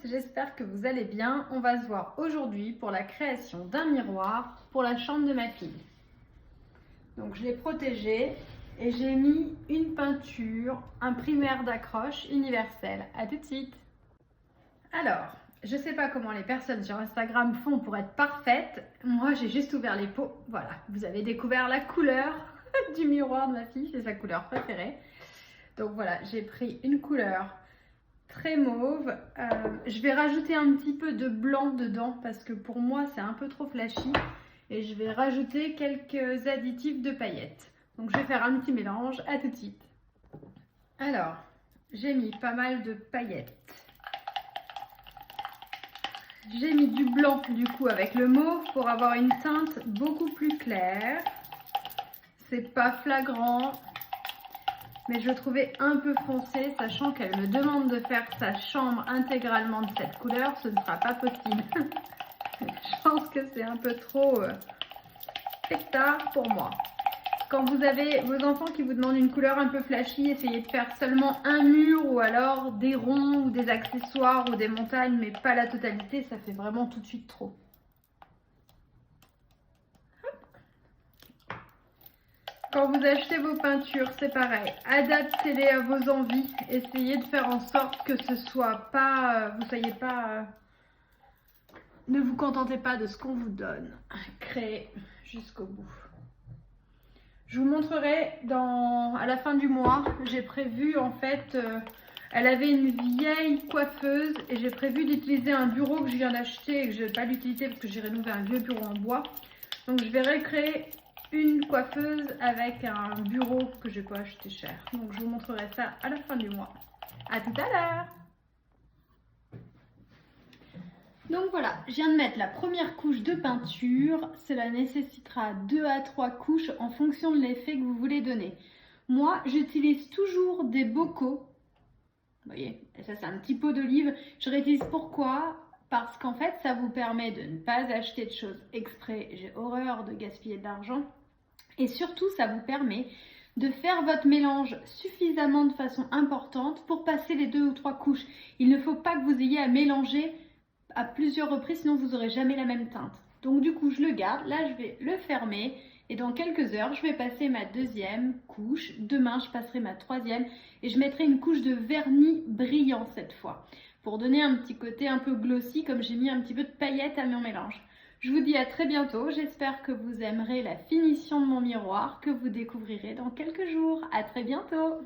j'espère que vous allez bien. On va se voir aujourd'hui pour la création d'un miroir pour la chambre de ma fille. Donc je l'ai protégé et j'ai mis une peinture, un primaire d'accroche universel. À tout de suite. Alors, je ne sais pas comment les personnes sur Instagram font pour être parfaites. Moi, j'ai juste ouvert les pots. Voilà, vous avez découvert la couleur du miroir de ma fille, c'est sa couleur préférée. Donc voilà, j'ai pris une couleur très mauve. Je vais rajouter un petit peu de blanc dedans parce que pour moi c'est un peu trop flashy. Et je vais rajouter quelques additifs de paillettes. Donc je vais faire un petit mélange, à tout de suite. Alors, j'ai mis pas mal de paillettes. J'ai mis du blanc du coup avec le mauve pour avoir une teinte beaucoup plus claire. C'est pas flagrant, mais je le trouvais un peu foncé, sachant qu'elle me demande de faire sa chambre intégralement de cette couleur, ce ne sera pas possible. Je pense que c'est un peu trop pétard pour moi. Quand vous avez vos enfants qui vous demandent une couleur un peu flashy, essayez de faire seulement un mur ou alors des ronds ou des accessoires ou des montagnes, mais pas la totalité, ça fait vraiment tout de suite trop. Quand vous achetez vos peintures, c'est pareil, adaptez-les à vos envies, essayez de faire en sorte que ce soit pas, vous soyez pas, ne vous contentez pas de ce qu'on vous donne, créez jusqu'au bout. Je vous montrerai à la fin du mois, j'ai prévu en fait, elle avait une vieille coiffeuse et j'ai prévu d'utiliser un bureau que je viens d'acheter et que je ne vais pas l'utiliser parce que j'ai rénové un vieux bureau en bois. Donc je vais recréer une coiffeuse avec un bureau que je n'ai pas acheté cher. Donc je vous montrerai ça à la fin du mois. À tout à l'heure! Donc voilà, je viens de mettre la première couche de peinture. Cela nécessitera 2 à 3 couches en fonction de l'effet que vous voulez donner. Moi, j'utilise toujours des bocaux. Vous voyez, et ça c'est un petit pot d'olive. Je réutilise pourquoi? Parce qu'en fait, ça vous permet de ne pas acheter de choses exprès. J'ai horreur de gaspiller de l'argent. Et surtout, ça vous permet de faire votre mélange suffisamment de façon importante pour passer les 2 ou 3 couches. Il ne faut pas que vous ayez à mélanger à plusieurs reprises, sinon vous n'aurez jamais la même teinte. Donc du coup, je le garde. Là, je vais le fermer. Et dans quelques heures, je vais passer ma 2e couche. Demain, je passerai ma 3e. Et je mettrai une couche de vernis brillant cette fois. Pour donner un petit côté un peu glossy, comme j'ai mis un petit peu de paillettes à mon mélange. Je vous dis à très bientôt. J'espère que vous aimerez la finition de mon miroir que vous découvrirez dans quelques jours. À très bientôt!